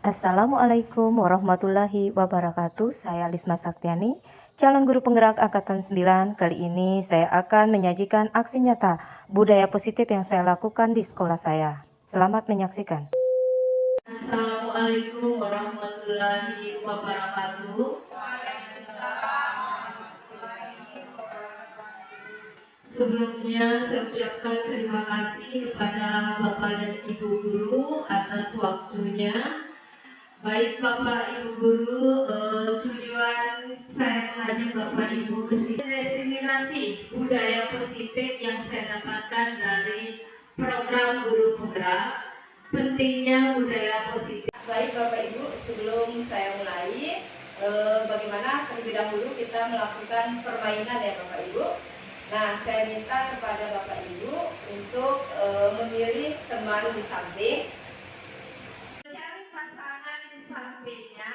Assalamualaikum warahmatullahi wabarakatuh. Saya Lisma Saktiani, calon guru penggerak Angkatan 9. Kali ini saya akan menyajikan aksi nyata budaya positif yang saya lakukan di sekolah saya. Selamat menyaksikan. Assalamualaikum warahmatullahi wabarakatuh. Sebelumnya saya ucapkan terima kasih kepada Bapak dan Ibu Guru atas waktunya. Baik Bapak Ibu Guru, tujuan saya mengajak Bapak Ibu ke sini diseminasi budaya positif yang saya dapatkan dari program Guru Penggerak. Pentingnya budaya positif. Baik Bapak Ibu, sebelum saya mulai, bagaimana terlebih dahulu kita melakukan permainan ya Bapak Ibu. Nah, saya minta kepada Bapak Ibu untuk memilih teman di samping. Cari pasangan di sampingnya.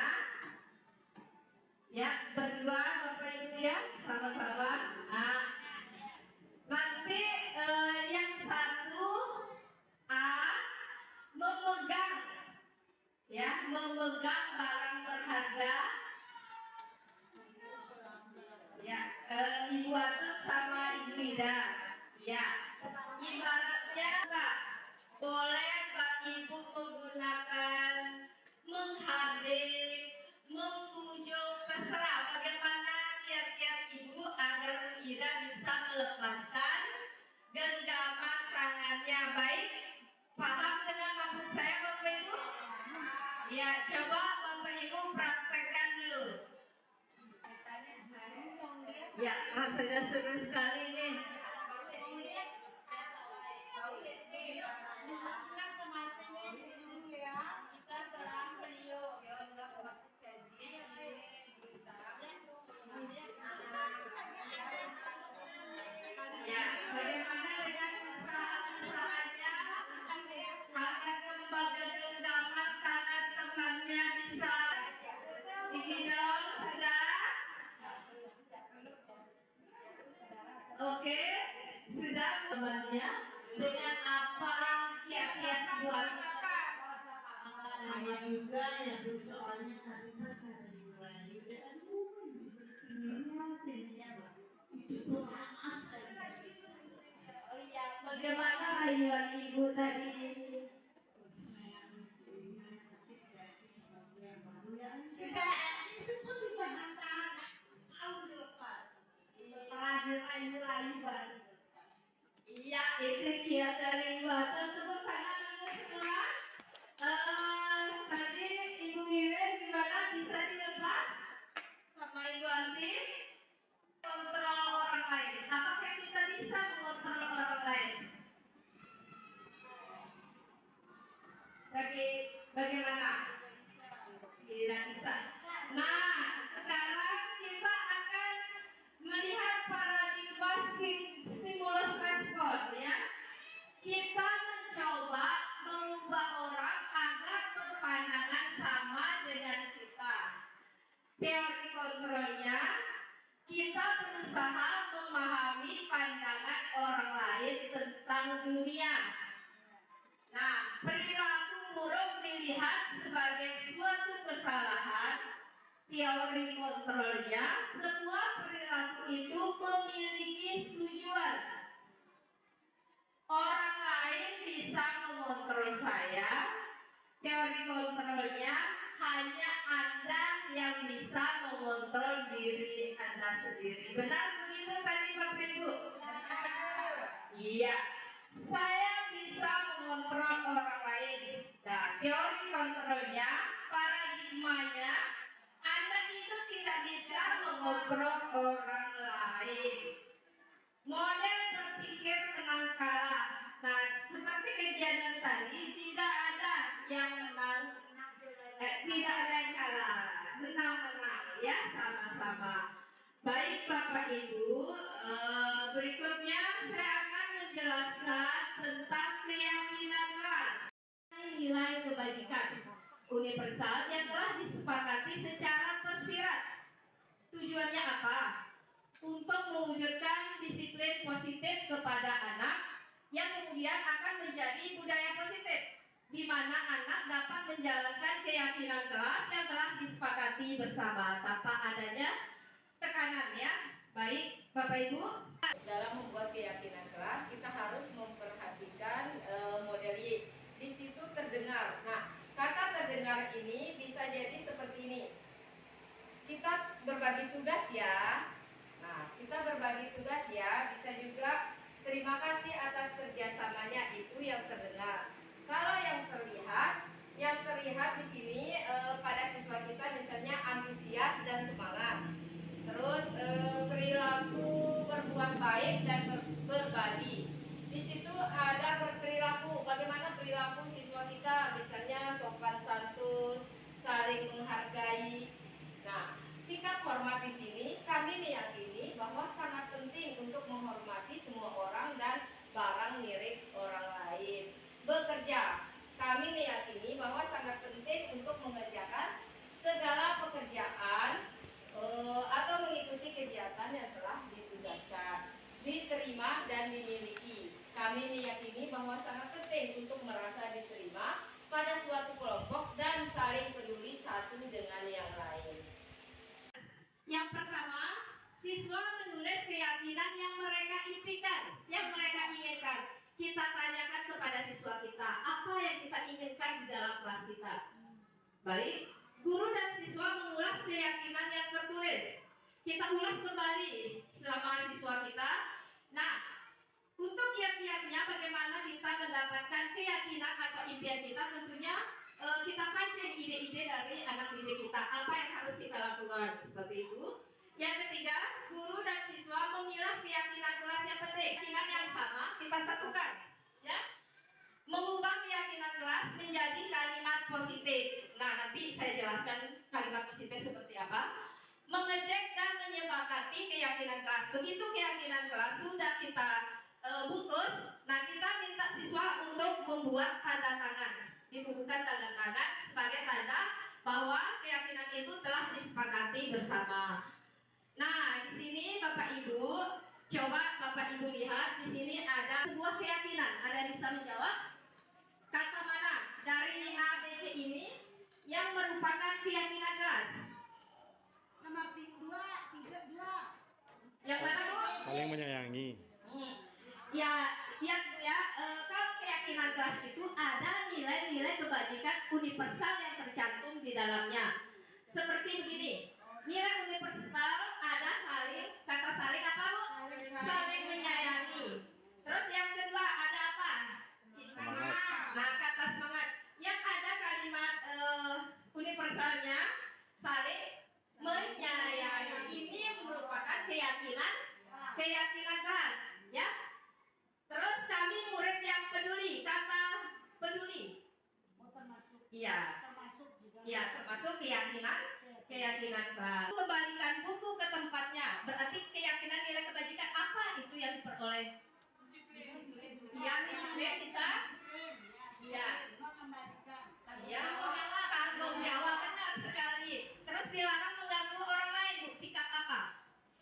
Ya, berdua Bapak Ibu ya, sama-sama. Nah, nanti yang satu memegang ya, memegang barang berharga. Ya, Ibu Atut sama Ibu Ida. Ya, ibaratnya Kak, boleh Pak Ibu menggunakan menghardik, membujuk, terserah bagaimana kiat-kiat Ibu agar Bu Ida bisa melepaskan genggaman tangannya. Baik, paham dengan maksud saya Bapak Ibu? Ya, coba Bapak Ibu praktekkan dulu. Ya, rasanya seru sekali nih. Ya, bagaimana dengan usaha-usahanya agar lembaga genggaman karena temannya bisa dong, sudah? Oke, sudah temannya dengan apa kiat-kiat buat juga ya Bu, soalnya tadi pas saya dimulai oh iya, bagaimana rayuan Ibu tadi? Itu pun dibahas tahun lepas. Setelah dirayu-rayu baru. Iya, itu kiat dari Ibu Atut. Tepuk tangan dulu semua. Tadi Ibu Iwen gimana bisa dilepas sama Ibu Anti? Kontrol orang lain. Apakah kita bisa mengontrol orang lain? Bagaimana? Tidak bisa. Nah, sekarang kita akan melihat paradigma stimulus respon ya. Kita mencoba mengubah orang agar berpandangan sama dengan kita. Teori kontrolnya, kita berusaha memahami pandangan orang lain tentang dunia. Nah, perilaku buruk dilihat sebagai suatu kesalahan. Teori kontrolnya, semua perilaku itu memiliki tujuan. Orang lain bisa mengontrol saya. Teori kontrolnya, hanya Anda yang bisa mengontrol diri Anda sendiri. Benar begitu tadi Bapak Ibu? Iya. Saya bisa mengontrol orang lain. Nah, teori kontrolnya, paradigmanya, Anda itu tidak bisa mengontrol orang lain. Model berpikir menang kalah. Nah, seperti kejadian tadi, tidak ada yang menang, tidak ada yang kalah. Menang-menang ya, sama-sama. Baik Bapak Ibu, berikutnya saya akan menjelaskan tentang keyakinan kelas. Nilai kebajikan universal yang telah disepakati secara tersirat. Tujuannya apa? Untuk mewujudkan disiplin positif kepada anak yang kemudian akan menjadi budaya positif, di mana anak dapat menjalankan keyakinan kelas yang telah disepakati bersama tanpa adanya tekanan ya. Baik, Bapak Ibu. Dalam membuat keyakinan kelas kita harus memperhatikan model Y. Di situ terdengar. Nah, kata terdengar ini bisa jadi seperti ini. Kita berbagi tugas ya. Nah, kita berbagi tugas ya. Bisa juga terima kasih atas kerjasamanya, itu yang terdengar. Kalau yang terlihat di sini pada siswa kita misalnya antusias dan semangat. Terus perilaku berbuat baik dan berbagi. Di situ ada berperilaku. Bagaimana perilaku siswa kita? Misalnya sopan santun, saling menghargai. Nah, sikap hormat di sini kami meyakini bahwa sangat penting untuk menghormati semua orang dan barang milik orang lain. Bekerja, kami meyakini bahwa sangat penting untuk mengerjakan segala pekerjaan atau mengikuti kegiatan yang telah ditugaskan. Diterima dan dimiliki, kami meyakini bahwa sangat penting untuk merasa diterima pada suatu kelompok dan saling peduli satu dengan yang lain. Yang pertama, siswa menulis keyakinan yang mereka impikan, yang mereka inginkan. Kita tanyakan kepada siswa kita, apa yang kita inginkan di dalam kelas kita. Baik, guru dan siswa mengulas keyakinan yang tertulis. Kita ulas kembali selama siswa kita. Nah, untuk kiat-kiatnya bagaimana kita mendapatkan keyakinan atau impian kita, tentunya kita pancing ide-ide dari anak didik kita. Apa yang harus kita lakukan? Seperti itu. Yang ketiga, guru dan siswa memilah keyakinan kelas yang penting. Keyakinan yang sama kita satukan, ya. Mengubah keyakinan kelas menjadi kalimat positif. Nah, nanti saya jelaskan kalimat positif seperti apa. Mengecek dan menyepakati keyakinan kelas. Begitu keyakinan kelas sudah kita bungkus, nah kita minta siswa untuk membuat tanda tangan. Dibukukan tanda tangan sebagai tanda bahwa keyakinan itu telah disepakati bersama. Nah, di sini Bapak Ibu, coba Bapak Ibu lihat, di sini ada sebuah keyakinan. Ada yang bisa menjawab? Kata mana dari A, B, C ini yang merupakan keyakinan kelas? Nomor 2. Yang mana, Bu? Saling menyayangi. Kalau keyakinan kelas itu ada nilai-nilai kebajikan universal yang tercantum di dalamnya. Seperti begini, nilai universal ada kata saling apa, Bu? Saling menyayangi. Terus yang kedua ada apa? Semangat. Nah, kata semangat. Yang ada kalimat universalnya saling menyayangi. Ini merupakan keyakinan kelas, ya. Terus kami murid yang peduli. Kata peduli. Iya, termasuk keyakinan kelas. Kembalikan buku ke tempatnya. Berarti keyakinan nilai kebajikan apa itu yang diperoleh? Iya, disiplin bisa. Iya. Iya, tanggung jawab, benar sekali. Terus dilarang mengganggu orang lain. Sikap apa?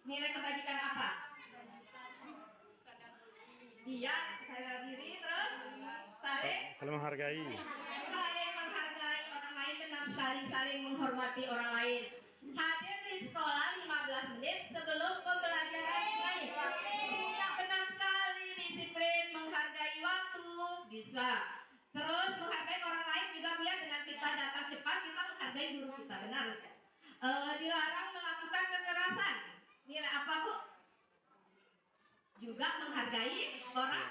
Nilai kebajikan apa? Iya, sadar diri. Terus Saling menghargai. saling menghargai orang lain, benar sekali, saling menghormati orang lain. Hadir di sekolah 15 menit sebelum pembelajaran dimulai. Iya, benar sekali, disiplin, menghargai waktu, bisa. Terus menghargai orang lain juga, Bu, ya. Dengan kita datang cepat, kita menghargai guru kita, benar. Dilarang melakukan kekerasan. Nilai apa, Bu? Juga menghargai orang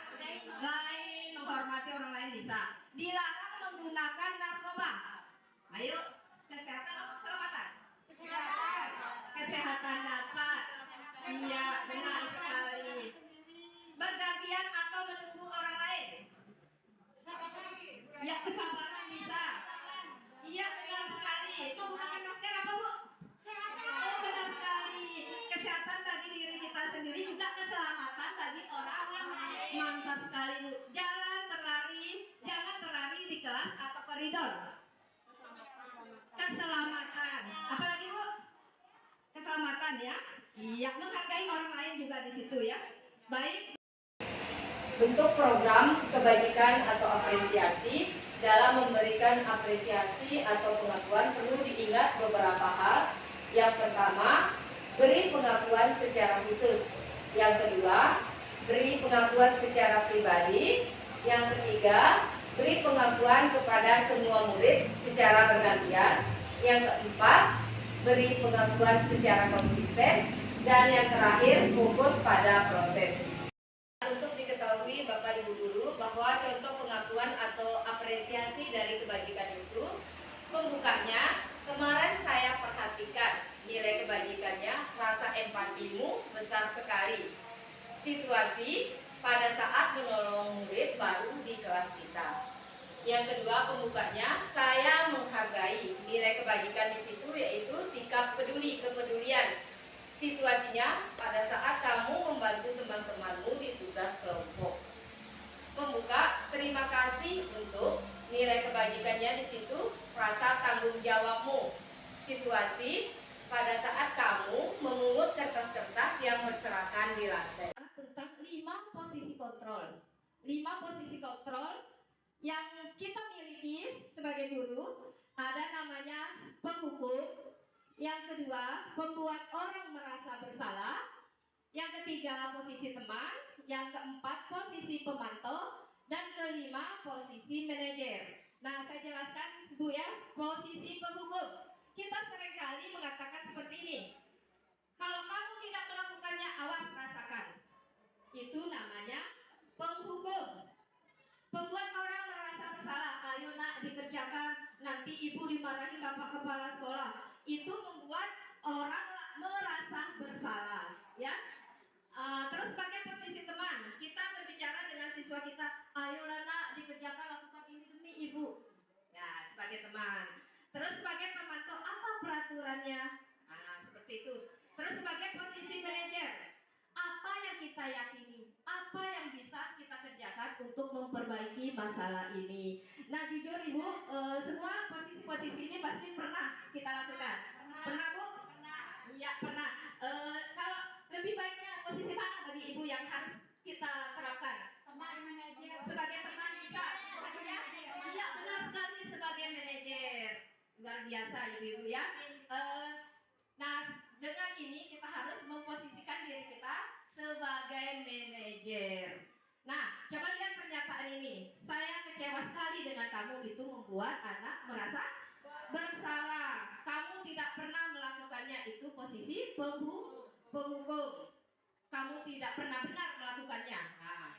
lain, menghormati orang lain, bisa. Dilarang menggunakan narkoba. Ayo, kesehatan atau keselamatan? Kesehatan dapat. Iya, benar sekali. Bergantian atau menunggu orang lain? Ya, kesabaran bisa. Iya, benar sekali. Menggunakan masker apa, Bu? Oh, benar sekali. Kesehatan bagi diri kita sendiri, juga keselamatan bagi orang lain. Mantap sekali, Bu. Jangan terlari di kelas atau koridor. Keselamatan. Apalagi, Bu? Keselamatan, ya. Iya, menghargai orang lain juga di situ, ya. Baik. Bentuk program kebajikan atau apresiasi Dalam memberikan apresiasi atau pengakuan perlu diingat beberapa hal. Yang pertama, beri pengakuan secara khusus. Yang kedua, beri pengakuan secara pribadi. Yang ketiga, beri pengakuan kepada semua murid secara bergantian. Yang keempat, beri pengakuan secara konsisten. Dan yang terakhir, fokus pada proses. Untuk diketahui Bapak Ibu Guru bahwa contoh pengakuan atau apresiasi dari kebajikan itu, pembukanya kemarin saya perhatikan nilai kebajikannya, rasa empatimu besar sekali. Situasi pada saat menolong murid baru di kelas kita. Yang kedua, pembukanya saya menghargai nilai kebajikan di situ yaitu sikap peduli, kepedulian. Situasinya pada saat kamu membantu teman-temanmu di tugas kelompok. Pembuka, terima kasih untuk nilai kebajikannya di situ, rasa tanggung jawabmu. Situasi pada saat kamu memungut kertas-kertas yang berserakan di lantai. Tentang 5 posisi kontrol. 5 posisi kontrol yang kita miliki sebagai guru, ada namanya penghukum. Yang kedua, membuat orang merasa bersalah. Yang ketiga, posisi teman. Yang keempat, posisi pemantau. Dan kelima, posisi manajer. Nah, saya jelaskan Bu ya, posisi penghukum. Kita seringkali mengatakan seperti ini. Kalau kamu tidak melakukannya, awas rasakan. Itu namanya penghukum. Membuat orang merasa bersalah. Ayo nak dikerjakan, nanti ibu dimarahin bapak kepala sekolah. Itu membuat orang merasa bersalah, ya. Terus sebagai posisi teman, kita berbicara dengan siswa kita, ayolah nak dikerjakan, lakukan ini demi ibu. Ya, sebagai teman. Terus sebagai pemantau, apa peraturannya? Nah, seperti itu. Terus sebagai posisi manajer, apa yang kita yakini, apa yang bisa kita kerjakan untuk memperbaiki masalah ini. Nah, jujur ibu, semua posisi-posisi ini pasti pernah kita lakukan. Pernah Bu? Pernah. Iya pernah. Kalau lebih baiknya posisi mana bagi ibu yang harus kita terapkan? Teman manajer. Sebagai teman bisa. Ya? Iya benar sekali, sebagai manajer. Luar biasa ibu-ibu ya. Nah, dengan ini kita harus memposisikan diri kita sebagai manajer. Nah, coba lihat pernyataan ini. Saya kecewa sekali dengan kamu, itu membuat anak merasa bersalah. Kamu tidak pernah melakukannya, itu posisi penghukum. Kamu tidak pernah benar melakukannya. Nah,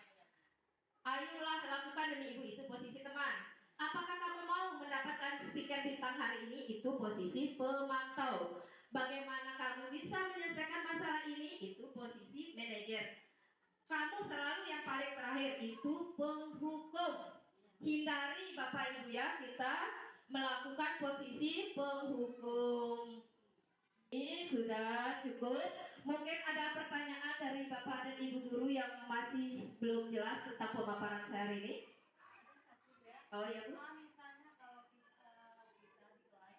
ayolah lakukan demi ibu, itu posisi teman. Apakah kamu mau mendapatkan stiker bintang hari ini, itu posisi pemantau. Bagaimana kamu bisa menyelesaikan masalah ini, itu posisi manajer. Kamu selalu yang paling terakhir, itu penghukum. Hindari Bapak Ibu ya, kita melakukan posisi penghukum. Ini sudah cukup. Mungkin ada pertanyaan dari Bapak dan Ibu guru yang masih belum jelas tentang pemaparan saya hari ini. Oh ya Bu. Misalnya kalau kita di kelas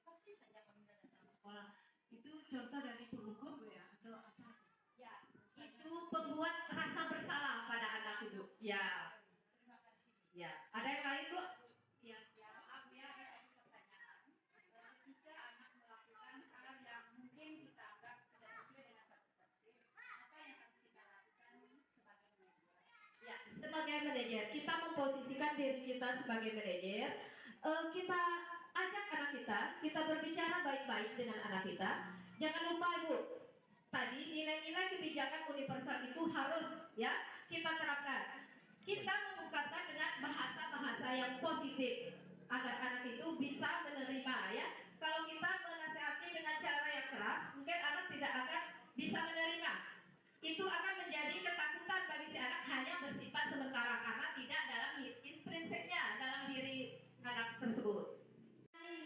pasti saja kami datang sekolah. Itu contoh dari penghukum ya atau apa? Ya, itu membuat rasa bersalah pada anak itu. Ya. Terima kasih. Ya. Ada yang lain Bu? Ya, maaf ya, ada pertanyaan. Ketika anak melakukan hal yang mungkin kita anggap tidak sesuai dengan satu tertib, apa yang harus kita lakukan sebagai manajer? Ya, sebagai manajer, kita memposisikan diri kita sebagai manajer. Kita ajak anak kita berbicara baik-baik dengan anak kita. Jangan lupa Ibu, tadi nilai-nilai kebijakan universal itu harus ya kita terapkan. Kita mengungkapkan dengan bahasa-bahasa yang positif agar anak itu bisa menerima ya. Kalau kita menasehati dengan cara yang keras, mungkin anak tidak akan bisa menerima. Itu akan menjadi ketakutan bagi si anak, hanya bersifat sementara karena tidak dalam intrinsiknya dalam diri anak tersebut.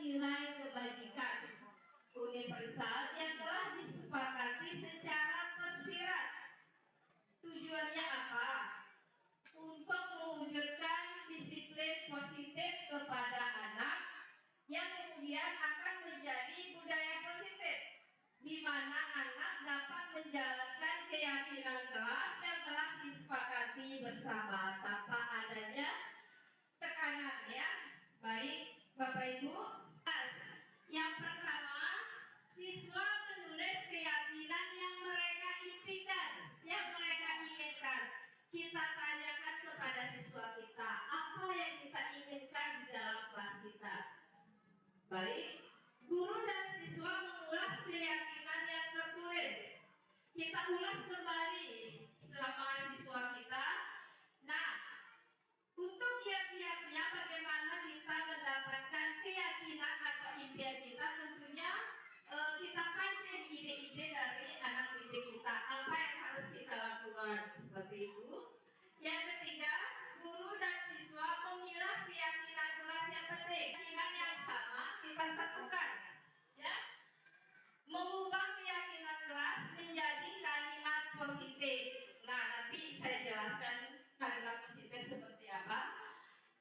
Nilai kebajikan universal yang telah disepakati secara tersirat. Tujuannya apa? Untuk mewujudkan disiplin positif kepada anak yang kemudian akan menjadi budaya positif, di mana anak dapat menjalankan keyakinan kelas yang telah disepakati bersama. Bapak Ibu. Yang pertama, siswa menulis keyakinan yang mereka impikan, yang mereka inginkan. Kita tanyakan kepada siswa kita, apa yang kita inginkan di dalam kelas kita. Baik, guru dan siswa mengulas keyakinan yang tertulis. Kita ulas kembali selama siswa kita. Nah, untuk kiat-kiatnya bagaimana kita mendapatkan keyakinan atau impian kita, tentunya kita pancing ide-ide dari anak didik kita. Apa yang harus kita lakukan seperti itu. Yang ketiga, guru dan siswa memilah keyakinan kelas yang penting. Keyakinan yang sama kita satukan, ya. Mengubah keyakinan kelas menjadi kalimat positif. Nah, nanti saya jelaskan kalimat positif seperti apa.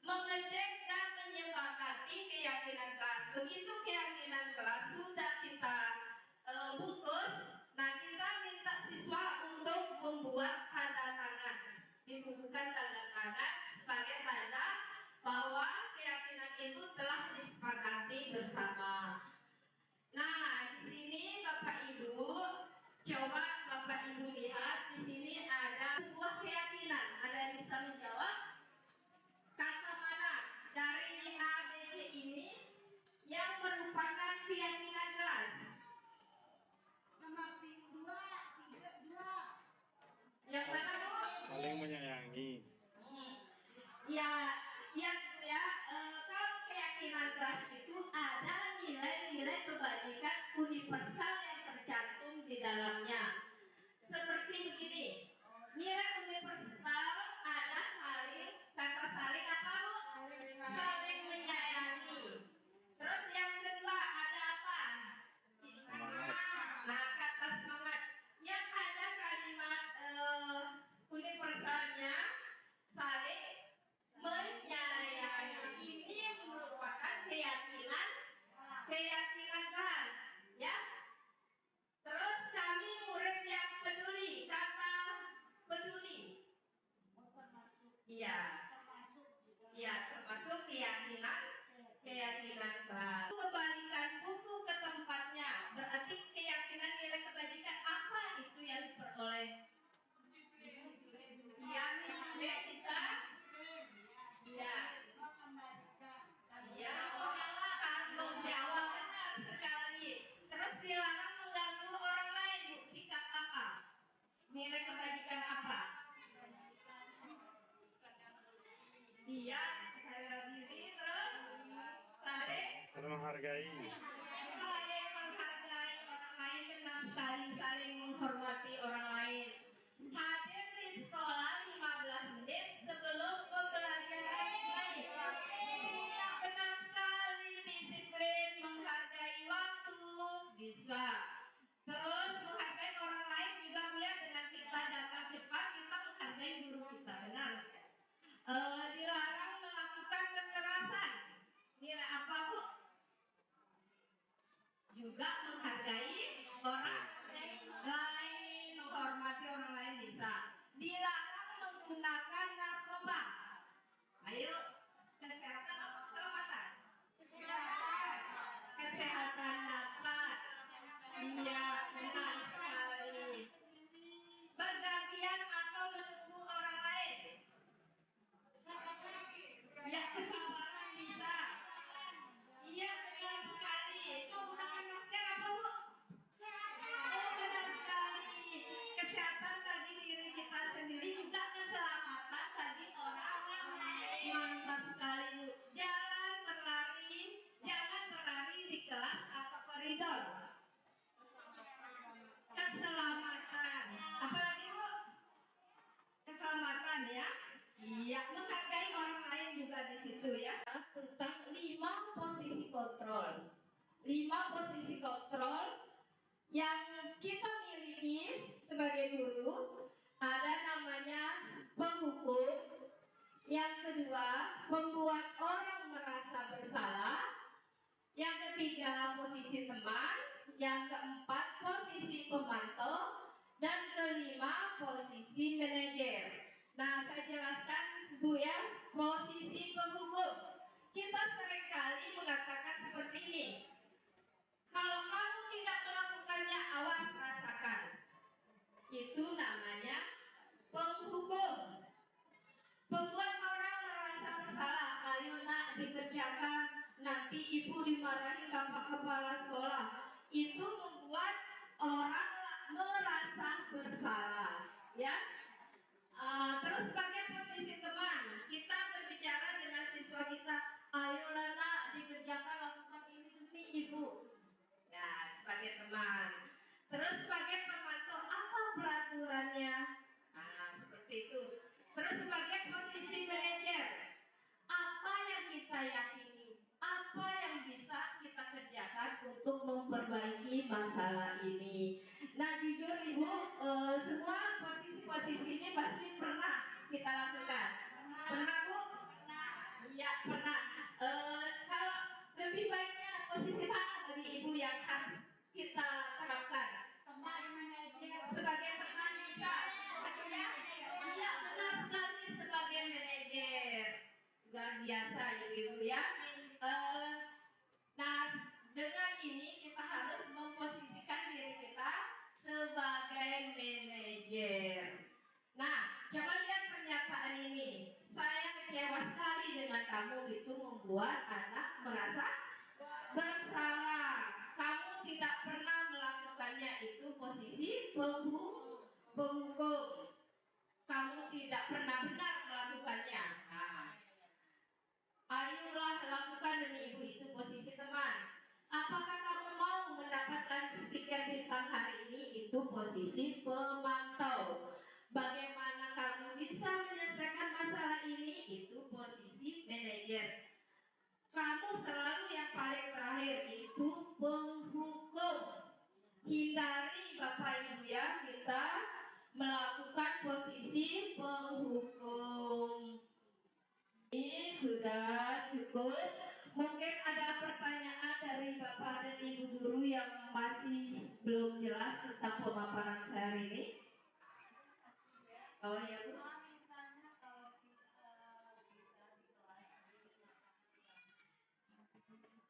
Mengecek dan menyepakati keyakinan kelas. Begitu keyakinan kelas sudah kita bungkus, nah kita minta siswa untuk membuat tanda tangan. Dibubuhkan tanda tangan sebagai tanda bahwa keyakinan itu telah disepakati bersama. Nah, di sini Bapak Ibu, coba Bapak Ibu lihat, di sini ada sebuah keyakinan. Ada yang bisa menjawab? Kata mana dari A, B, C ini yang merupakan keyakinan kelas? Nomor 2. Yang mana, Bu? Saling menyayangi. Ya, kalau keyakinan kelas itu ada nilai-nilai kebajikan universal yang tercantum di dalamnya. Seperti begini, nilai universal ada kata saling apa, Bu? Saling menyayangi. Terus yang kedua ada apa? Semangat. Nah, kata semangat. Yang ada kalimat universalnya saling menyayangi. Ini yang merupakan keyakinan kelas, ya. Terus kami murid yang peduli. Kata peduli. Iya. Iya, termasuk keyakinan kelas. Kembalikan buku ke tempatnya. Berarti keyakinan nilai kebajikan apa itu yang diperoleh? Iya, disiplin bisa. Iya. Iya, tanggung jawab, benar sekali. Terus dilarang mengganggu orang lain, Bu. Sikap apa? Nilai kebajikan apa? Iya, saya diri. Terus saling Menghargai. menghargai orang lain, benar sekali. Saling menghormati orang lain. Hadir di sekolah 15 menit sebelum pembelajaran dimulai. Benar sekali, disiplin, menghargai waktu, bisa. Terus menghargai orang lain juga, ya, dengan kita datang cepat, kita menghargai guru kita, benar. Dilarang melakukan kekerasan. Nilai apa, Bu? Juga menghargai orang lain, menghormati orang lain bisa. Dilarang menggunakan narkoba. Ayo, kesehatan apa keselamatan? Kesehatan dapat. Iya, benar sekali. Bergantian atau menunggu orang lain. Ya, kesabaran bisa. Iya, benar sekali. Menggunakan masker apa, Bu? Oh, benar sekali. Kesehatan bagi diri kita sendiri, juga keselamatan bagi orang lain. Mantap sekali, Bu. Jangan berlari di kelas atau koridor. Keselamatan. Apalagi, Bu? Keselamatan, ya. Iya, menghargai orang lain juga di situ, ya. Tentang 5 posisi kontrol. 5 posisi kontrol yang kita miliki sebagai guru. Ada namanya penghukum. Yang kedua, membuat orang merasa bersalah. Yang ketiga, posisi teman. Yang keempat, posisi pemantau. Dan kelima, posisi manajer. Nah, saya jelaskan, Bu, ya, posisi penghukum. Kita seringkali mengatakan dikerjakan, nanti ibu dimarahin bapak kepala sekolah. Itu membuat orang merasa bersalah, ya. Terus sebagai posisi teman, kita berbicara dengan siswa kita, ayolah nak dikerjakan, lakukan ini demi ibu. Ya, sebagai teman. Terus sebagai pemantau, apa peraturannya? Nah, seperti itu. Terus sebagai posisi manajer, apa yang kita yakini, apa yang bisa kita kerjakan untuk memperbaiki masalah ini. Nah, jujur ibu, semua posisi-posisi ini pasti pernah kita lakukan. Pernah bu? Iya pernah. Kalau lebih baiknya posisi mana dari ibu yang harus kita terapkan? Sebagai teman bisa. Iya benar sekali sebagai manajer. Luar biasa ibu-ibu ya. Nah dengan ini kita harus memposisikan diri kita sebagai manajer. Nah, coba lihat pernyataan ini. Saya kecewa sekali dengan kamu, itu membuat anak merasa bersalah. Kamu tidak pernah melakukannya, itu posisi penghukum. Kamu tidak pernah benar melakukannya. Nah, ayolah lakukan demi ibu, itu posisi teman. Apakah kamu mau mendapatkan stiker bintang hari ini? Itu posisi pemantau. Bagaimana kamu bisa menyelesaikan masalah ini? Itu posisi manajer. Kamu selalu yang paling terakhir, itu penghukum. Hindari Bapak Ibu ya, kita melakukan posisi penghukum. Ini sudah cukup. Mungkin ada pertanyaan dari Bapak dan Ibu guru yang masih belum jelas tentang pemaparan saya hari ini. Oh ya Bu. Misalnya kalau kita di kelas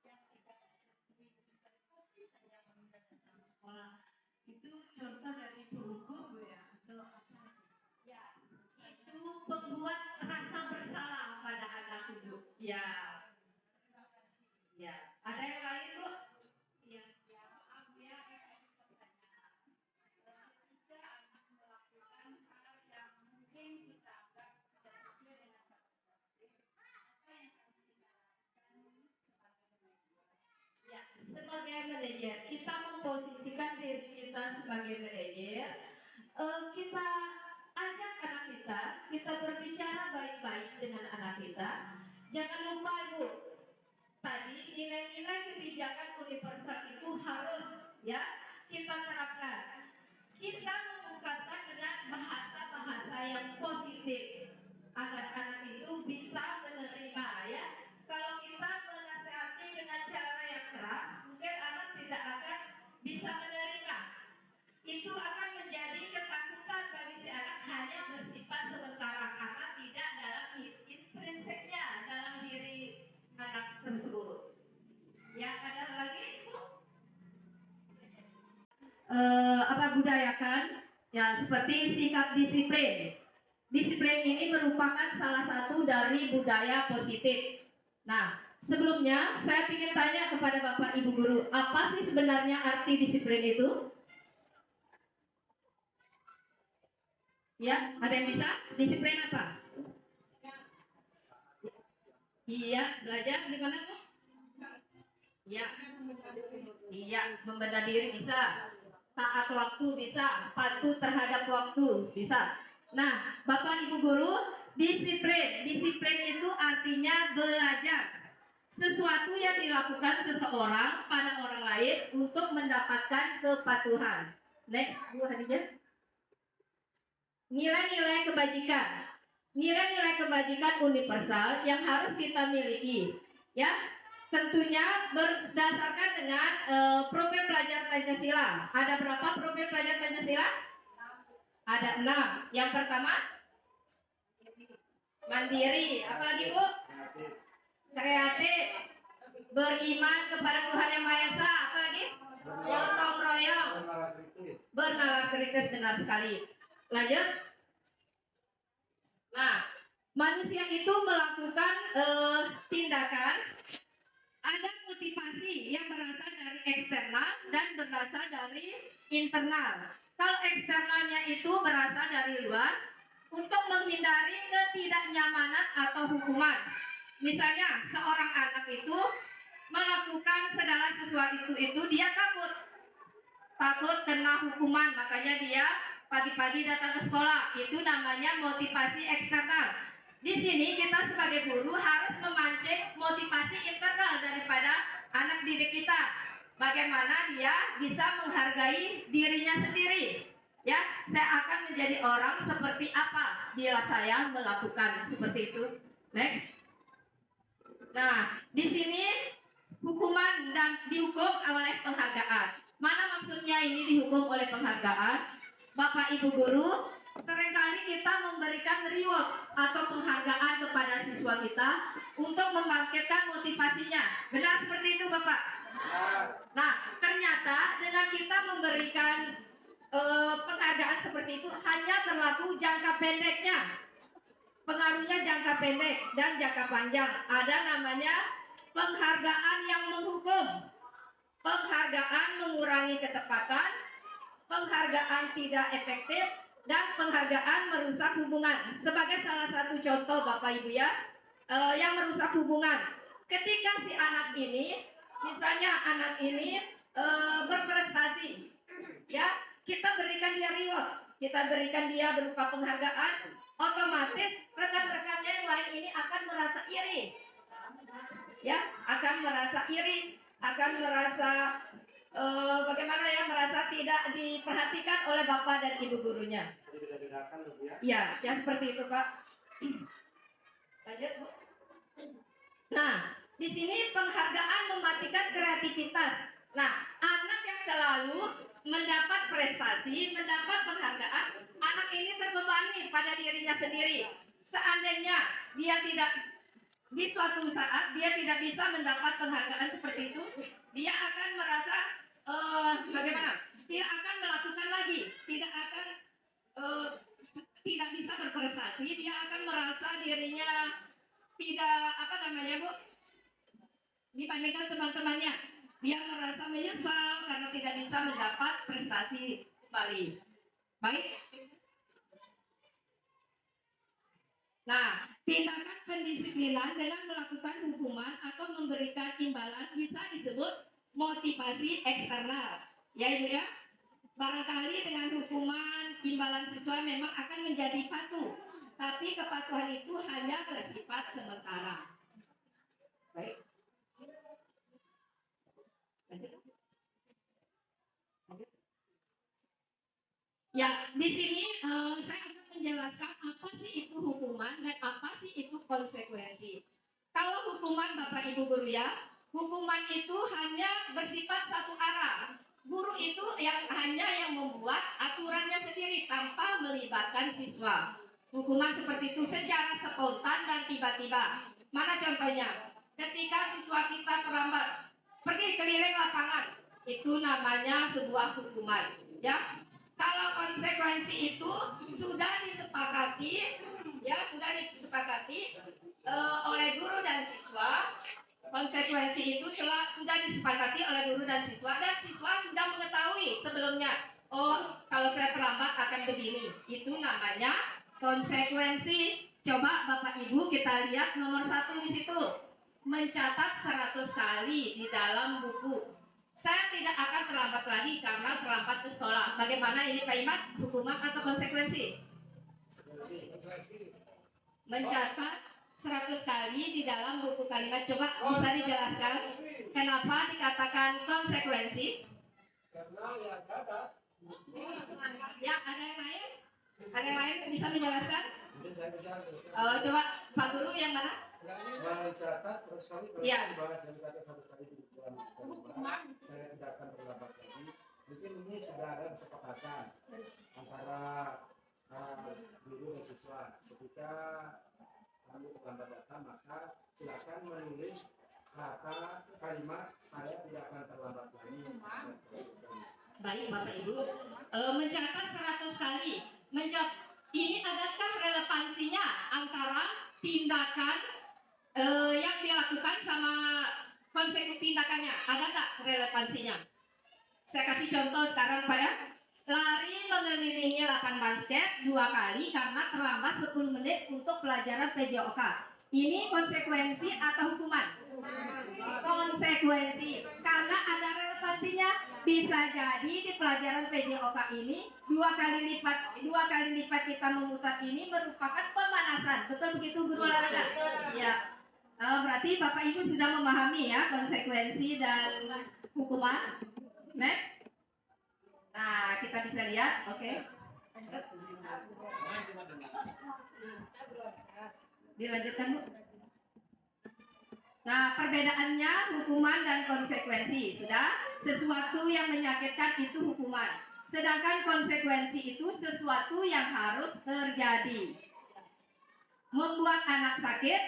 yang tidak pasti saja datang sekolah itu contoh dari penghukum Bu ya atau apa? Ya, itu membuat rasa bersalah pada anak itu. Ya. Ya. Ada yang lain Bu? Ya. Ya maaf ya, pertanyaan. Ketika anak melakukan hal yang mungkin kita anggap tidak sesuai dengan kapasitas, apa yang harus kita lakukan sebagai manajer? Ya, sebagai manajer, kita memposisikan diri kita sebagai manajer. Kita ajak anak kita berbicara baik-baik dengan anak kita. Jangan lupa Bu, tadi nilai-nilai kebijakan universal itu harus ya kita terapkan. Kita mengungkapkan dengan bahasa-bahasa yang positif agar anak itu bisa menerima ya. Kalau kita menasehati dengan cara yang keras, mungkin anak tidak akan bisa menerima. Itu akan menjadi ketakutan bagi si anak, hanya bersifat sementara karena tidak dalam intrinsiknya dalam diri anak tersebut. Ya, ada lagi Bu? Budayakan ya seperti sikap disiplin. Disiplin ini merupakan salah satu dari budaya positif. Nah, sebelumnya saya ingin tanya kepada Bapak Ibu guru, apa sih sebenarnya arti disiplin itu? Ya, ada yang bisa? Disiplin apa? Iya, belajar di mana Bu? Iya. Iya, membela diri bisa. Taat waktu bisa, patuh terhadap waktu bisa. Nah, Bapak Ibu guru, disiplin. Disiplin itu artinya belajar. Sesuatu yang dilakukan seseorang pada orang lain untuk mendapatkan kepatuhan. Next, Bu Hadijah. Nilai-nilai kebajikan. Nilai-nilai kebajikan universal yang harus kita miliki. Ya, tentunya berdasarkan dengan profil pelajar Pancasila. Ada berapa profil pelajar Pancasila? Ada 6. Yang pertama mandiri. Apalagi Bu? Kreatif. Beriman kepada Tuhan Yang Maha Esa. Apalagi? Gotong royong. Bernalar kritis, benar sekali. Lanjut. Nah, manusia itu melakukan tindakan tindakan, ada motivasi yang berasal dari eksternal dan berasal dari internal. Kalau eksternalnya itu berasal dari luar untuk menghindari ketidaknyamanan atau hukuman. Misalnya seorang anak itu melakukan segala sesuatu itu dia takut kena hukuman, makanya dia pagi-pagi datang ke sekolah. Itu namanya motivasi eksternal. Di sini kita sebagai guru harus memancing motivasi internal daripada anak didik kita. Bagaimana dia bisa menghargai dirinya sendiri. Ya, saya akan menjadi orang seperti apa bila saya melakukan seperti itu. Next. Nah, di sini hukuman dan dihukum oleh penghargaan. Mana maksudnya ini dihukum oleh penghargaan? Bapak Ibu guru, seringkali kita memberikan reward atau penghargaan kepada siswa kita untuk membangkitkan motivasinya. Benar seperti itu, Bapak? Nah, ternyata dengan kita memberikan penghargaan seperti itu hanya berlaku jangka pendeknya. Pengaruhnya jangka pendek dan jangka panjang. Ada namanya penghargaan yang menghukum, penghargaan mengurangi ketepatan, penghargaan tidak efektif, dan penghargaan merusak hubungan. Sebagai salah satu contoh Bapak Ibu ya, yang merusak hubungan. Ketika si anak ini, misalnya anak ini berprestasi, ya kita berikan dia reward, kita berikan dia berupa penghargaan, otomatis rekan-rekannya yang lain ini akan merasa iri, ya akan merasa iri, akan merasa bagaimana ya, merasa tidak diperhatikan oleh bapak dan ibu gurunya. Ya, ya seperti itu Pak. Lanjut Bu. Nah, di sini penghargaan mematikan kreativitas. Nah, anak yang selalu mendapat prestasi, mendapat penghargaan, anak ini terbebani pada dirinya sendiri. Seandainya dia tidak di suatu saat dia tidak bisa mendapat penghargaan seperti itu, dia akan merasa bagaimana? Tidak akan melakukan lagi, tidak bisa berprestasi, dia akan merasa dirinya tidak Bu, dibandingkan teman-temannya, dia merasa menyesal karena tidak bisa mendapat prestasi kembali. Baik. Nah, tindakan pendisiplinan dengan melakukan hukuman atau memberikan imbalan bisa disebut motivasi eksternal. Ya Ibu ya. Barangkali dengan hukuman, imbalan siswa memang akan menjadi patuh, tapi kepatuhan itu hanya bersifat sementara. Baik. Ya, di sini saya akan menjelaskan apa sih itu hukuman dan apa sih itu konsekuensi. Kalau hukuman Bapak Ibu guru ya, hukuman itu hanya bersifat satu arah. Guru itu hanya yang membuat aturannya sendiri tanpa melibatkan siswa. Hukuman seperti itu secara spontan dan tiba-tiba. Mana contohnya? Ketika siswa kita terlambat pergi keliling lapangan, itu namanya sebuah hukuman. Ya, kalau konsekuensi itu sudah disepakati, oleh guru dan siswa. Konsekuensi itu sudah disepakati oleh guru dan siswa sudah mengetahui sebelumnya. Oh, kalau saya terlambat akan begini. Itu namanya konsekuensi. Coba Bapak Ibu kita lihat nomor 1 di situ. Mencatat 100 kali di dalam buku. Saya tidak akan terlambat lagi karena terlambat ke sekolah. Bagaimana ini Pak Imad? Hukuman atau konsekuensi? Mencatat 100 kali di dalam buku kalimat. Coba bisa dijelaskan kenapa dikatakan konsekuensi? Karena ya kata. Ya, ada yang lain? Ada yang lain bisa menjelaskan? Coba Pak Guru yang mana? mencatat terus kali kalau Ya. dibahas yang kata satu kali di dalam kalimat, saya tidak akan terlambat lagi. Mungkin ini sudah ada kesepakatan antara guru dan siswa. Ketika kamu terlambat datang, maka silakan menulis kata kalimat saya tidak akan terlambat lagi. Baik Bapak Ibu, mencatat 100 kali. Ini adakah relevansinya antara tindakan yang dilakukan lakukan sama konsekuensi tindakannya. Ada nggak relevansinya? Saya kasih contoh sekarang Pak ya. Lari mengelilingi lapangan basket 2 kali karena terlambat 10 menit untuk pelajaran PJOK. Ini konsekuensi atau hukuman? Konsekuensi, karena ada relevansinya. Bisa jadi di pelajaran PJOK ini 2 kali lipat kita memutar ini merupakan pemanasan. Betul begitu Guru olahraga? Iya. Berarti Bapak Ibu sudah memahami ya konsekuensi dan hukuman. Next. Nah, kita bisa lihat, oke. Dilanjutkan Bu. Nah, perbedaannya hukuman dan konsekuensi. Sudah, sesuatu yang menyakitkan itu hukuman. Sedangkan konsekuensi itu sesuatu yang harus terjadi. Membuat anak sakit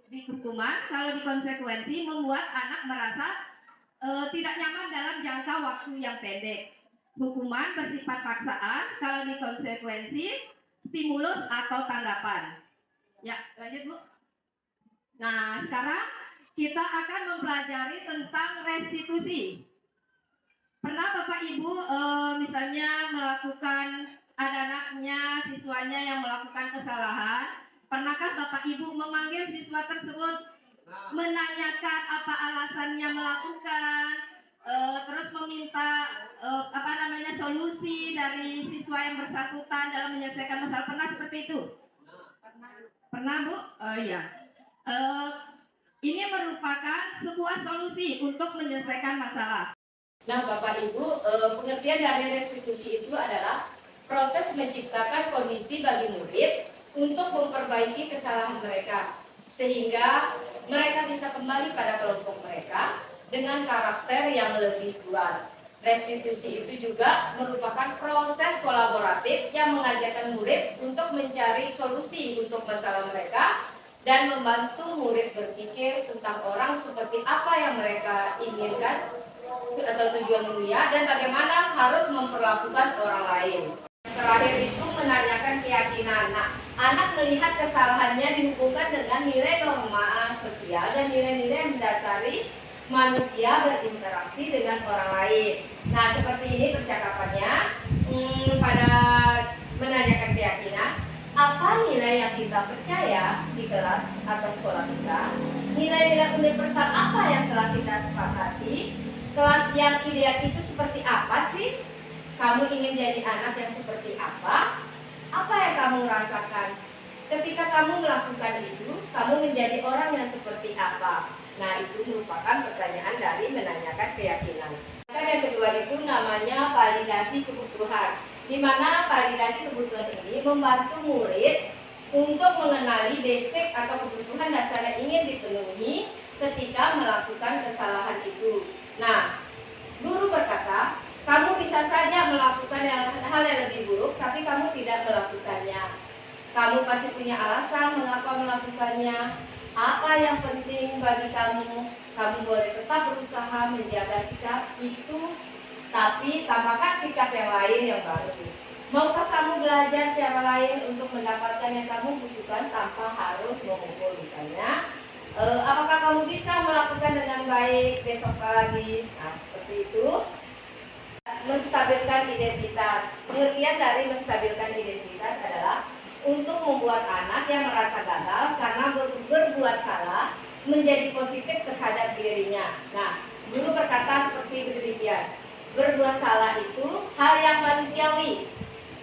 di hukuman, kalau di konsekuensi membuat anak merasa tidak nyaman dalam jangka waktu yang pendek. Hukuman bersifat paksaan, kalau di konsekuensi stimulus atau tanggapan. Ya, lanjut Bu. Nah, sekarang kita akan mempelajari tentang restitusi. Pernah Bapak Ibu misalnya melakukan, ada anaknya, siswanya yang melakukan kesalahan. Pernahkah Bapak Ibu memanggil siswa tersebut, menanyakan apa alasannya melakukan, terus meminta solusi dari siswa yang bersangkutan dalam menyelesaikan masalah? Pernah seperti itu? Pernah Bu? Oh iya. Ini merupakan sebuah solusi untuk menyelesaikan masalah. Nah Bapak Ibu, pengertian dari restitusi itu adalah proses menciptakan kondisi bagi murid untuk memperbaiki kesalahan mereka, sehingga mereka bisa kembali pada kelompok mereka dengan karakter yang lebih kuat. Restitusi itu juga merupakan proses kolaboratif yang mengajarkan murid untuk mencari solusi untuk masalah mereka dan membantu murid berpikir tentang orang seperti apa yang mereka inginkan atau tujuan mulia dan bagaimana harus memperlakukan orang lain. Terakhir itu menanyakan keyakinan. Nah, anak melihat kesalahannya dihubungkan dengan nilai norma sosial dan nilai-nilai yang mendasari manusia berinteraksi dengan orang lain. Nah, seperti ini percakapannya pada menanyakan keyakinan. Apa nilai yang kita percaya di kelas atau sekolah kita? Nilai-nilai universal apa yang telah kita sepakati? Kelas yang ideal itu seperti apa sih? Kamu ingin jadi anak yang seperti apa? Apa yang kamu rasakan? Ketika kamu melakukan itu, kamu menjadi orang yang seperti apa? Nah, itu merupakan pertanyaan dari menanyakan keyakinan. Yang kedua itu namanya validasi kebutuhan, di mana validasi kebutuhan ini membantu murid untuk mengenali basic atau kebutuhan dasar yang ingin dipenuhi ketika melakukan kesalahan itu. Nah, guru berkata, kamu bisa saja melakukan hal yang lebih buruk, tapi kamu tidak melakukannya. Kamu pasti punya alasan mengapa melakukannya. Apa yang penting bagi kamu? Kamu boleh tetap berusaha menjaga sikap itu, tapi tambahkan sikap yang lain yang baru. Maukah kamu belajar cara lain untuk mendapatkan yang kamu butuhkan tanpa harus memukul misalnya? Apakah kamu bisa melakukan dengan baik besok pagi? Nah, seperti itu. Menstabilkan identitas. Pengertian dari menstabilkan identitas adalah untuk membuat anak yang merasa gagal karena berbuat salah menjadi positif terhadap dirinya. Nah, guru berkata seperti demikian. Berbuat salah itu hal yang manusiawi.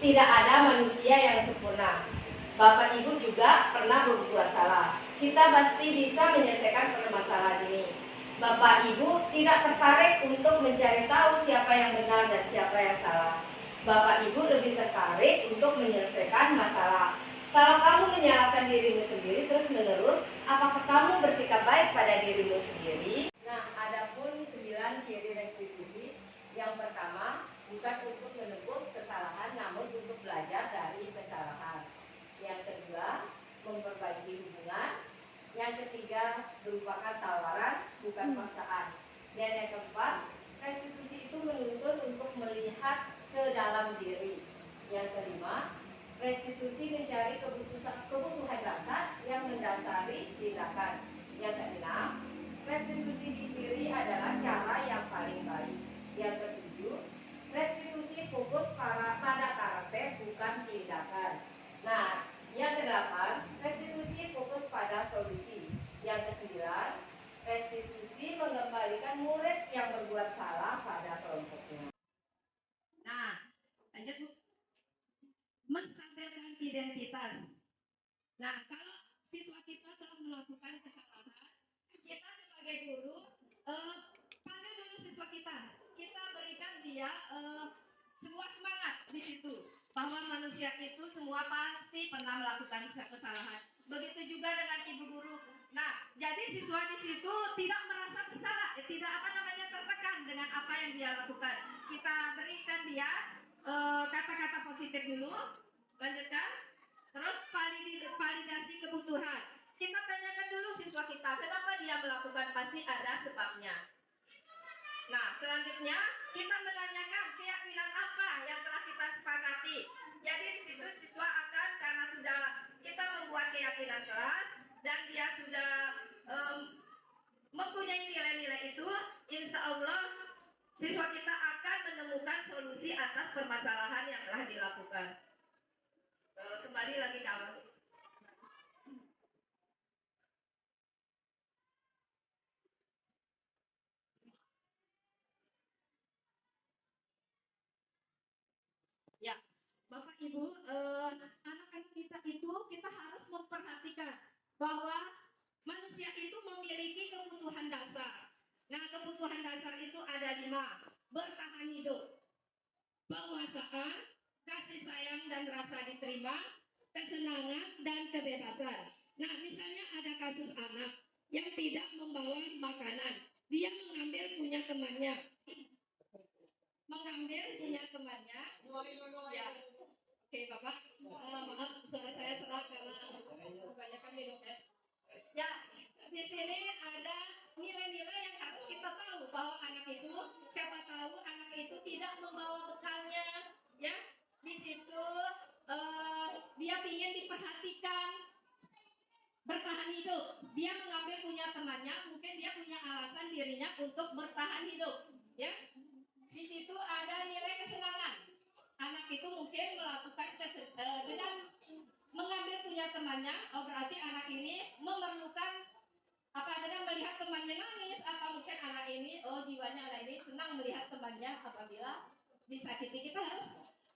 Tidak ada manusia yang sempurna. Bapak Ibu juga pernah berbuat salah. Kita pasti bisa menyelesaikan permasalahan ini. Bapak Ibu tidak tertarik untuk mencari tahu siapa yang benar dan siapa yang salah. Bapak Ibu lebih tertarik untuk menyelesaikan masalah. Kalau kamu menyalahkan dirimu sendiri terus-menerus, apakah kamu bersikap baik pada dirimu sendiri? Nah, ada pun 9 ciri restitusi. Yang pertama, bukan untuk menebus kesalahan, namun untuk belajar dari kesalahan. Yang kedua, memperbaiki hubungan. Yang ketiga, merupakan tawaran, bukan paksaan. Dan yang keempat, restitusi itu menuntut untuk melihat ke dalam diri. Yang kelima, restitusi mencari kebutuhan dasar yang mendasari tindakan. Yang keenam, bersalah pada kelompoknya. Nah, lanjut Bu. Menstabilkan identitas. Nah, kalau siswa kita telah melakukan kesalahan, kita sebagai guru panggil dulu siswa kita. Kita berikan dia sebuah semangat di situ bahwa manusia itu semua pasti pernah melakukan kesalahan. Begitu juga dengan ibu guru. Nah, jadi siswa di situ tidak merasa bersalah, tidak tertekan dengan apa yang dia lakukan. Kita berikan dia kata-kata positif dulu, lanjutkan. Terus validasi kebutuhan. Kita tanyakan dulu siswa kita, kenapa dia melakukan, pasti ada sebabnya. Nah, selanjutnya kita menanyakan keyakinan apa yang telah kita sepakati. Jadi di situ siswa akan, karena sudah kita membuat keyakinan kelas dan dia sudah mempunyai nilai-nilai itu, insya Allah siswa kita akan menemukan solusi atas permasalahan yang telah dilakukan. Kembali lagi ke awal. Ya, Bapak Ibu, anak-anak kita itu kita harus memperhatikan bahwa manusia itu memiliki kebutuhan dasar. Nah, kebutuhan dasar itu ada 5: bertahan hidup, penguasaan, kasih sayang dan rasa diterima, kesenangan dan kebebasan. Nah, misalnya ada kasus anak yang tidak membawa makanan, dia mengambil punya temannya. Ya, oke Bapak, maaf suara saya serak karena kebanyakan minum es. Ya, di sini ada nilai-nilai yang harus kita tahu bahwa anak itu, siapa tahu anak itu tidak membawa bekalnya, ya. Di situ dia ingin diperhatikan, bertahan hidup. Dia mengambil punya temannya, mungkin dia punya alasan dirinya untuk bertahan hidup, ya. Di situ ada nilai kesenangan. Anak itu mungkin melakukan dengan mengambil punya temannya, berarti anak ini memerlukan dengan melihat temannya nangis, atau mungkin anak ini, jiwanya anak ini senang melihat temannya apabila disakiti. Kita harus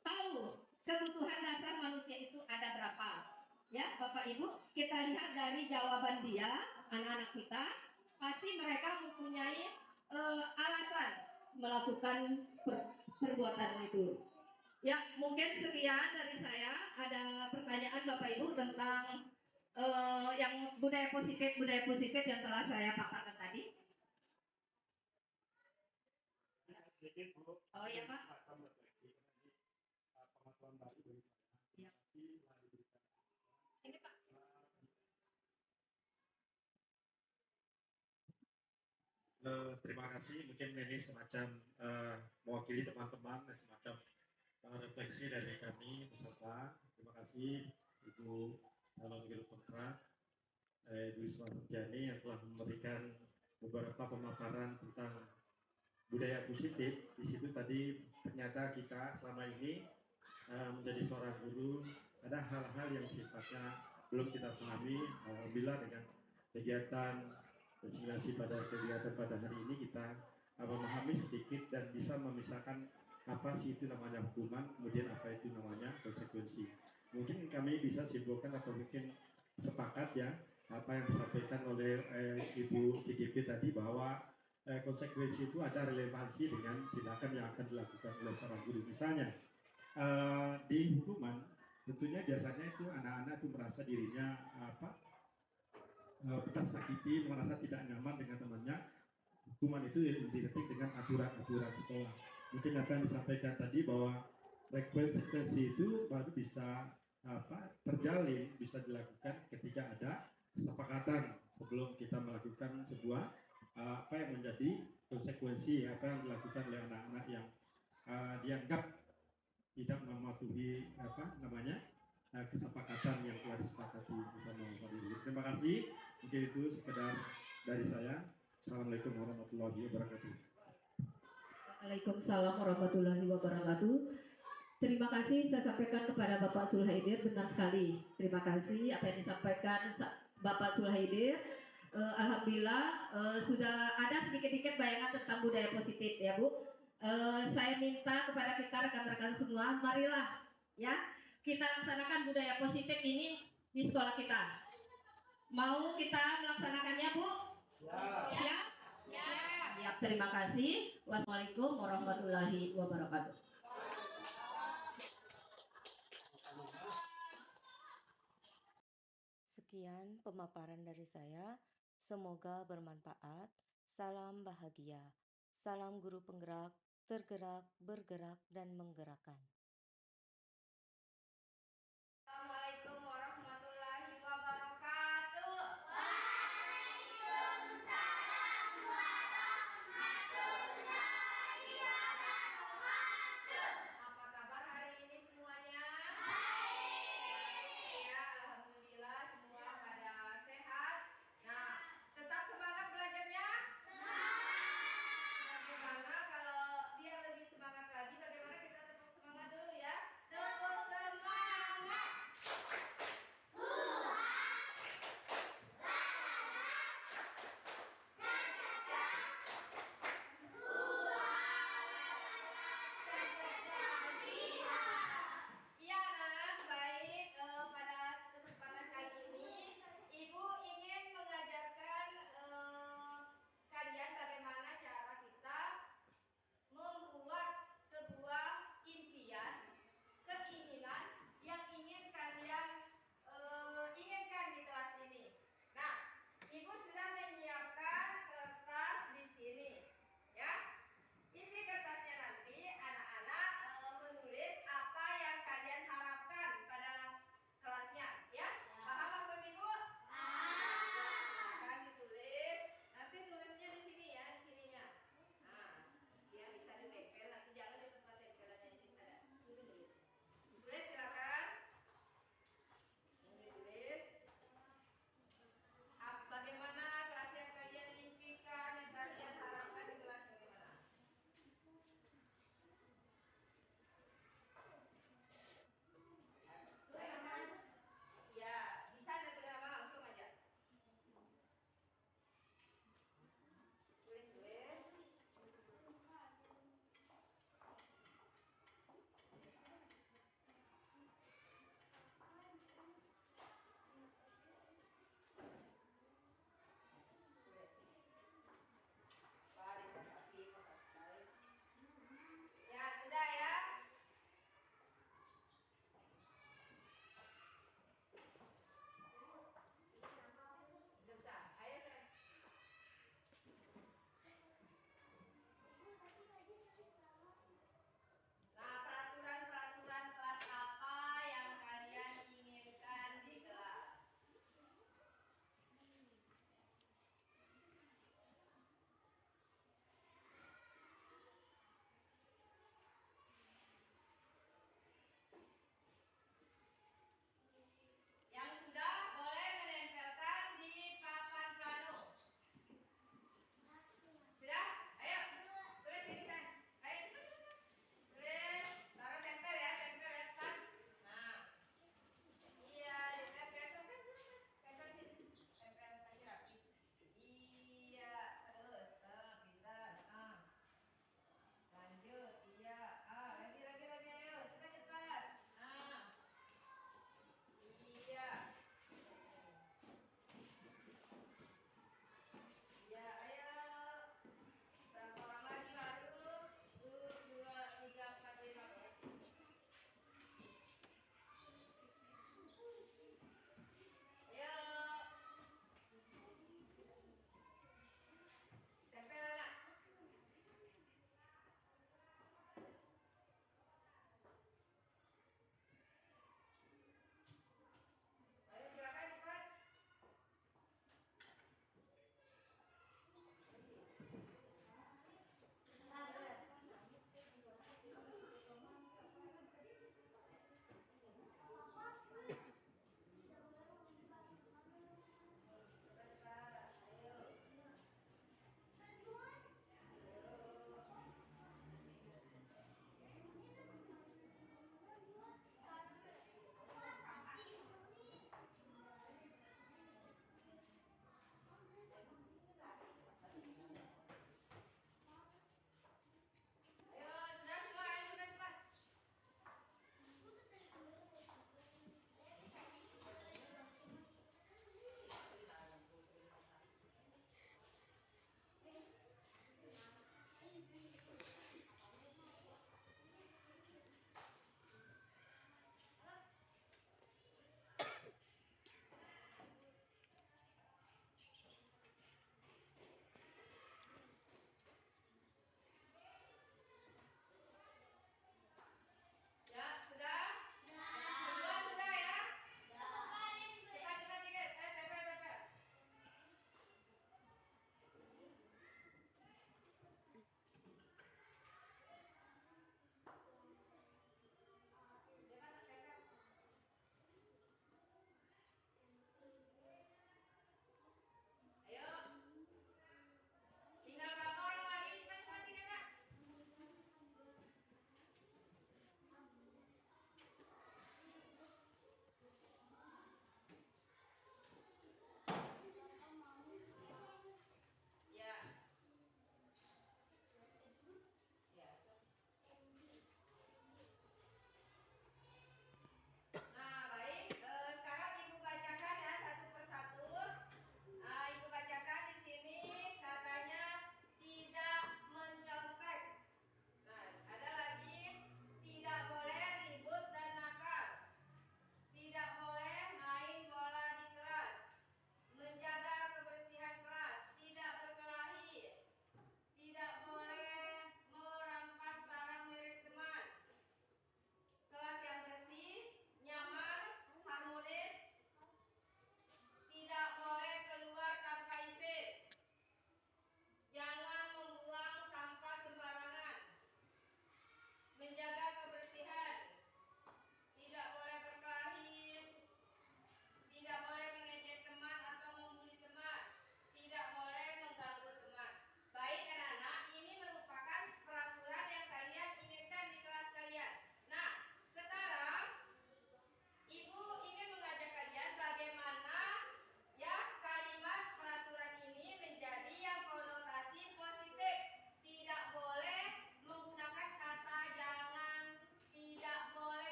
tahu kebutuhan dasar manusia itu ada berapa. Ya, Bapak Ibu, kita lihat dari jawaban dia, anak-anak kita, pasti mereka mempunyai alasan melakukan perbuatan itu. Ya, mungkin sekian dari saya. Ada pertanyaan Bapak Ibu tentang yang budaya positif yang telah saya paparkan tadi? Sedikit Bu. Oh iya Pak. Semacam refleksi tadi, pengetahuan baru dari saya. Iya. Telah diberikan. Ini Pak. Terima kasih. Mungkin ini semacam mewakili teman-teman, semacam refleksi dari kami beserta. Terima kasih Ibu Calon Guru Putra, Ibu Isma Septiani yang telah memberikan beberapa pemaparan tentang budaya positif. Di situ tadi ternyata kita selama ini menjadi seorang guru ada hal-hal yang sifatnya belum kita pahami. Alhamdulillah dengan kegiatan diseminasi pada kegiatan pada hari ini kita memahami sedikit dan bisa memisahkan apa sih itu namanya hukuman, kemudian apa itu namanya konsekuensi. Mungkin kami bisa simpulkan atau mungkin sepakat ya apa yang disampaikan oleh Ibu CGP tadi bahwa konsekuensi itu ada relevansi dengan tindakan yang akan dilakukan oleh seorang guru. Misalnya di hukuman tentunya biasanya itu anak-anak itu merasa dirinya tersakiti, merasa tidak nyaman dengan temannya. Hukuman itu didetik dengan aturan-aturan sekolah. Mungkin apa yang disampaikan tadi bahwa konsekuensi itu baru bisa terjalin, bisa dilakukan ketika ada kesepakatan sebelum kita melakukan sebuah apa yang menjadi konsekuensi apa yang dilakukan oleh anak-anak yang dianggap tidak mematuhi kesepakatan yang telah disepakati bersama Ibu. Terima kasih. Mungkin itu sekedar dari saya. Assalamualaikum warahmatullahi wabarakatuh. Waalaikumsalam warahmatullahi wabarakatuh. Terima kasih saya sampaikan kepada Bapak Sulhaidir, benar sekali. Terima kasih apa yang disampaikan Bapak Sulhaidir. Alhamdulillah sudah ada sedikit-sedikit bayangan tentang budaya positif ya Bu. Saya minta kepada kita rekan-rekan semua, marilah ya kita laksanakan budaya positif ini di sekolah kita. Mau kita melaksanakannya Bu? Siap. Siap? Siap. Terima kasih. Wassalamualaikum warahmatullahi wabarakatuh. Sekian pemaparan dari saya. Semoga bermanfaat. Salam bahagia. Salam guru penggerak, tergerak, bergerak, dan menggerakkan. Assalamualaikum warahmatullahi wabarakatuh. Apa kabar hari ini semuanya? Baik ya, alhamdulillah semua pada sehat. Nah, tetap semangat belajarnya? Bagaimana kalau biar lebih semangat lagi? Bagaimana kita tetap semangat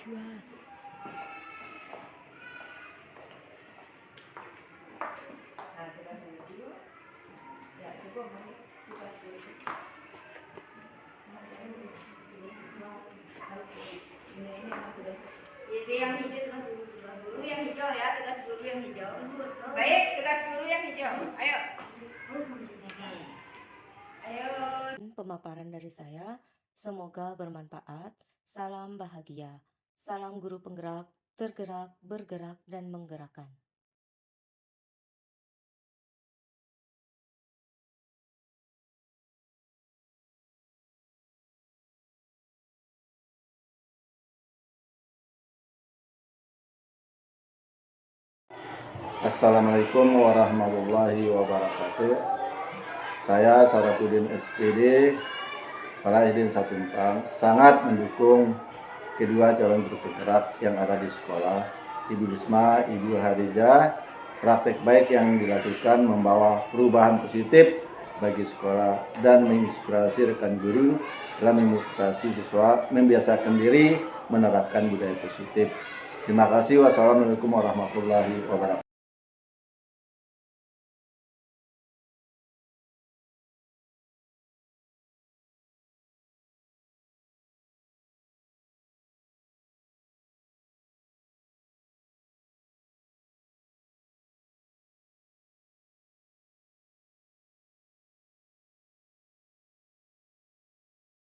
Nah, kita tuju. Ya, coba mau kita tuju. Ini tugas. Itu yang hijau dulu yang hijau ya, tugas guru yang hijau. Baik, tugas guru yang hijau. Ayo. Ayo. Pemaparan dari saya, semoga bermanfaat. Salam bahagia. Salam guru penggerak, tergerak, bergerak, dan menggerakkan. Assalamualaikum warahmatullahi wabarakatuh. Saya Sarapudin SPD, Palaihdin Satumpang, sangat mendukung kedua calon guru penggerak yang ada di sekolah, Ibu Risma, Ibu Hariza. Praktek baik yang dilakukan membawa perubahan positif bagi sekolah dan menginspirasi rekan guru dalam memotivasi siswa membiasakan diri menerapkan budaya positif. Terima kasih. Wassalamualaikum warahmatullahi wabarakatuh.